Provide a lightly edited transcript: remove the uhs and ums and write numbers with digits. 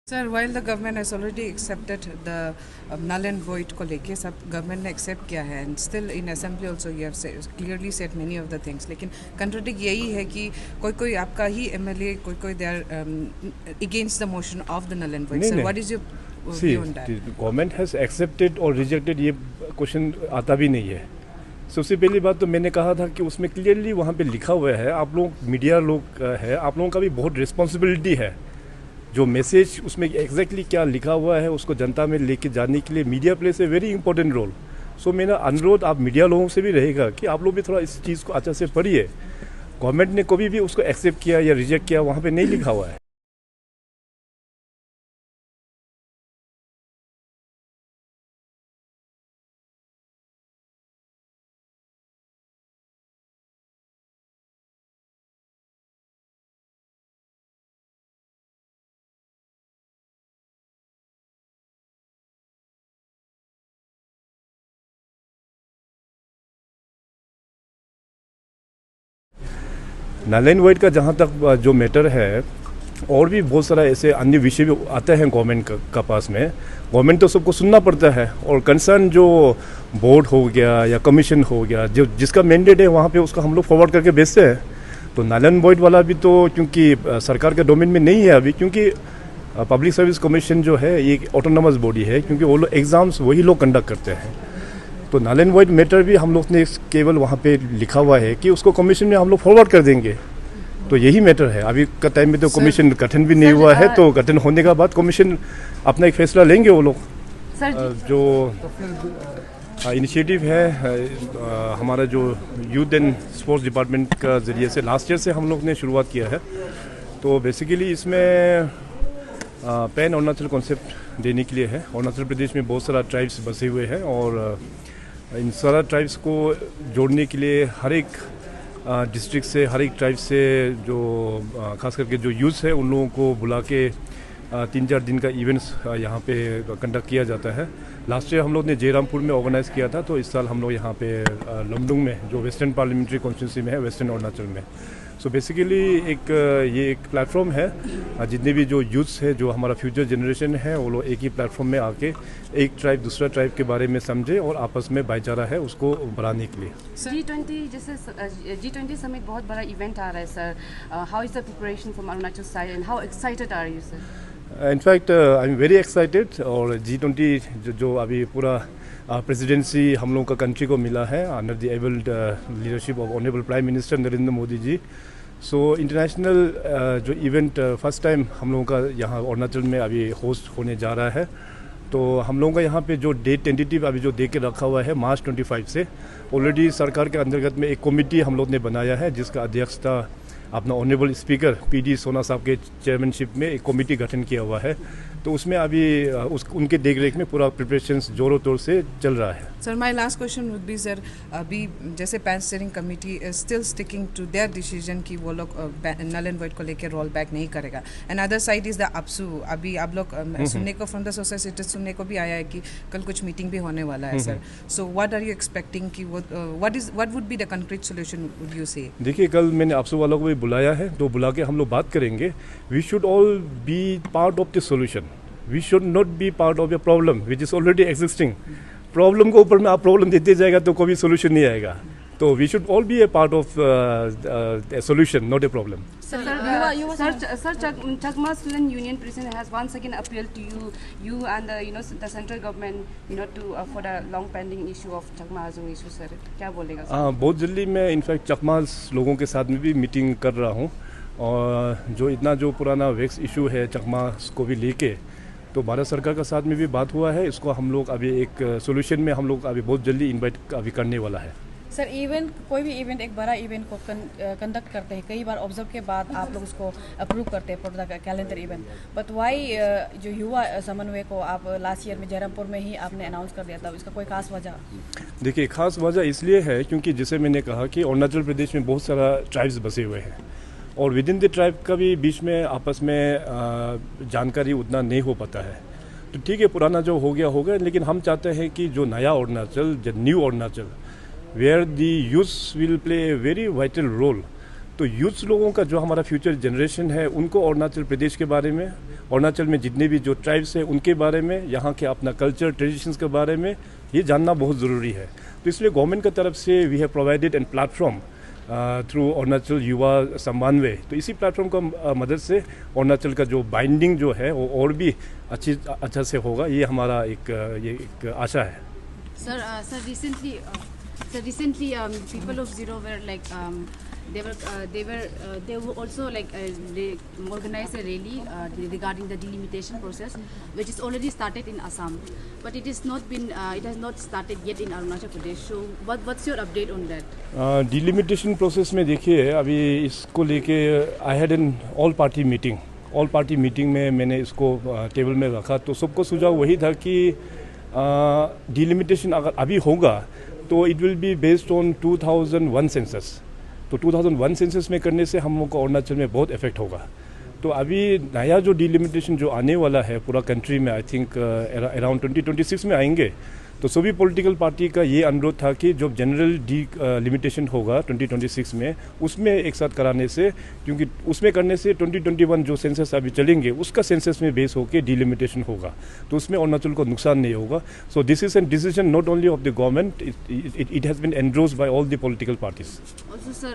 Sir, while the government has already accepted the null and void को लेके सब government ने एक्सेप्ट किया है and still in assembly also you have clearly said many of the things, लेकिन contradict यही है कि कोई आपका ही MLA कोई they are against the motion of the null and void. Sir, what is your view on that? Government has accepted और rejected ये question आता भी नहीं है। सबसे पहली बात तो मैंने कहा था कि उसमें क्लियरली वहाँ पे लिखा हुआ है, आप लोग मीडिया लोग है, आप लोगों का भी बहुत रिस्पॉन्सिबिलिटी है। जो मैसेज उसमें एग्जैक्टली क्या लिखा हुआ है उसको जनता में लेके जाने के लिए media plays a very important role. So मेरा अनुरोध आप मीडिया लोगों से भी रहेगा कि आप लोग भी थोड़ा इस चीज़ को अच्छे से पढ़िए। गवर्नमेंट ने कभी भी उसको एक्सेप्ट किया या रिजेक्ट किया वहाँ पे नहीं लिखा हुआ है। नल एंड वॉइड का जहाँ तक जो मैटर है, और भी बहुत सारा ऐसे अन्य विषय भी आते हैं गवर्नमेंट का पास में। गवर्नमेंट तो सबको सुनना पड़ता है और कंसर्न जो बोर्ड हो गया या कमीशन हो गया, जो जिसका मैंडेट है वहाँ पे उसका हम लोग फॉरवर्ड करके भेजते हैं। तो नल एंड वॉइड वाला भी तो क्योंकि सरकार के डोमेन में नहीं है अभी, क्योंकि पब्लिक सर्विस कमीशन जो है ये एक ऑटोनोमस बॉडी है, क्योंकि वो लोग एग्ज़ाम्स वही लोग कंडक्ट करते हैं। तो नल एंड वॉइड मैटर भी हम लोग ने केवल वहाँ पे लिखा हुआ है कि उसको कमीशन में हम लोग फॉरवर्ड कर देंगे। तो यही मैटर है। अभी का टाइम में तो कमीशन गठन भी नहीं हुआ है, तो गठन होने का बाद कमीशन अपना एक फैसला लेंगे वो लोग। जो इनिशिएटिव है हमारा जो यूथ एंड स्पोर्ट्स डिपार्टमेंट का ज़रिए से लास्ट ईयर से हम लोग ने शुरुआत किया है। तो बेसिकली इसमें पैन अरुणाचल कॉन्सेप्ट देने के लिए है। अरुणाचल प्रदेश में बहुत सारा ट्राइब्स बसे हुए हैं और इन सारा ट्राइब्स को जोड़ने के लिए हर एक डिस्ट्रिक्ट से, हर एक ट्राइब से जो खास करके जो यूथ है उन लोगों को बुला के 3-4 दिन का इवेंट्स यहाँ पे कंडक्ट किया जाता है। लास्ट ईयर हम लोग ने जयरामपुर में ऑर्गेनाइज़ किया था, तो इस साल हम लोग यहाँ पे लमडुंग में जो वेस्टर्न पार्लियामेंट्री कॉन्स्टिट्यूंसी में है, वेस्टर्न अरुणाचल में। सो बेसिकली ये एक प्लेटफॉर्म है। जितने भी जो यूथ्स है, जो हमारा फ्यूचर जनरेशन है, वो लोग एक ही प्लेटफॉर्म में आके एक ट्राइब दूसरा ट्राइब के बारे में समझे और आपस में भाईचारा है उसको बढ़ाने के लिए। G20 जैसे G20 समिट बहुत बड़ा इवेंट आ रहा है sir. How is the preparation from Arunachal side and how excited are you sir? In fact I am very excited. और G20 जो अभी पूरा प्रेसिडेंसी हम लोगों का कंट्री को मिला है under the abled leadership of honourable prime minister Narendra Modi ji. So international जो इवेंट फर्स्ट टाइम हम लोगों का यहाँ अरुणाचल में अभी होस्ट होने जा रहा है। तो हम लोगों का यहाँ पे जो डेट टेंटेटिव अभी जो दे के रखा हुआ है मार्च 25 से, ऑलरेडी सरकार के अंतर्गत में एक कमेटी हम लोग ने बनाया है जिसका अध्यक्षता अपना ऑनरेबल स्पीकर PD सोना साहब के चेयरमैनशिप में एक कमेटी गठन किया हुआ है। तो उसमें अभी उनके देखरेख में पूरा प्रिपरेशंस जोरों तौर से चल रहा है। Sir, my last question would be sir, अभी जैसे pan steering committee is still sticking to their decision कि वो लोग नल एंड वॉइड को लेकर रोल बैक नहीं करेगा, and other side is the अपसू। अभी आप लोग सुनने को फ्रॉम द सोसाइटी सुनने को भी आया है कि कल कुछ मीटिंग भी होने वाला है sir. So what are you expecting कि what would be the concrete solution would you say? देखिए, कल मैंने अपसू वालों को भी बुलाया है, तो बुला के हम लोग बात करेंगे। We should all be part of the solution. We should not be part of a problem which is already existing. Problem को ऊपर में आप प्रॉब्लम देते जाएगा तो कोई सोल्यूशन नहीं आएगा। तो we should all be a part of a solution, not a problem. Sir, Chakma Student Union President has once again appealed to you and the central government, to for the long pending issue of Chakma Hazung issue, sir. क्या बोलेगा sir? बहुत जल्दी मैं in fact चकमा लोगों के साथ में भी मीटिंग कर रहा हूँ, और जो इतना जो पुराना वैक्स इशू है चकमा को भी लेके, तो भारत सरकार का साथ में भी बात हुआ है। इसको हम लोग अभी एक सोल्यूशन में हम लोग अभी बहुत जल्दी इनवाइट अभी करने वाला है। सर, इवेंट कोई भी इवेंट एक बड़ा इवेंट को कंडक्ट करते हैं, कई बार ऑब्जर्व के बाद आप लोग उसको अप्रूव करते हैं for the calendar event, but why जो युवा समन्वय को आप लास्ट ईयर में जयरामपुर में ही आपने अनाउंस कर दिया था, इसका कोई खास वजह? देखिए, खास वजह इसलिए है क्योंकि जैसे मैंने कहा कि अरुणाचल प्रदेश में बहुत सारा ट्राइब्स बसे हुए हैं और विद इन द ट्राइब का भी बीच में आपस में जानकारी उतना नहीं हो पाता है। तो ठीक है, पुराना जो हो गया होगा, लेकिन हम चाहते हैं कि जो नया अरुणाचल, जो new Arunachal, where the youths will play a very vital role. तो यूथ्स लोगों का जो हमारा फ्यूचर जनरेशन है उनको अरुणाचल प्रदेश के बारे में अरुणाचल में जितने भी जो ट्राइब्स हैं उनके बारे में, यहाँ के अपना कल्चर ट्रेडिशंस के बारे में ये जानना बहुत ज़रूरी है। तो इसलिए गवर्नमेंट की तरफ से we have provided an platform through Arunachal Yuva Samanvay. तो इसी प्लेटफॉर्म का मदद से अरुणाचल का जो बाइंडिंग जो है वो और भी अच्छा से होगा, ये हमारा एक आशा है। Sir, recently, people of Zero were like they were also like they organized a rally regarding the delimitation process, which is already started in Assam, but it has not started yet in Arunachal Pradesh. So, what's your update on that? Delimitation process में देखिए, अभी इसको लेके I had an all party meeting में मैंने इसको table में रखा। तो सबको सुझाव वही था कि डिलिमिटेशन अगर अभी होगा तो it will be based on 2001 census. तो 2001 सेंसस में करने से हम लोग को अरुणाचल में बहुत इफेक्ट होगा। तो अभी नया जो डिलिमिटेशन जो आने वाला है पूरा कंट्री में, आई थिंक अराउंड 2026 में आएंगे। तो सभी पॉलिटिकल पार्टी का ये अनुरोध था कि जो जनरल लिमिटेशन होगा 2026 में, उसमें एक साथ कराने से, क्योंकि उसमें करने से 2021 जो सेंसस अभी चलेंगे उसका सेंसस में बेस होकर डिलिमिटेशन होगा, तो उसमें अरुणाचल को नुकसान नहीं होगा। So this is an decision not only of the government, it has been endorsed by all the political parties. Also, sir,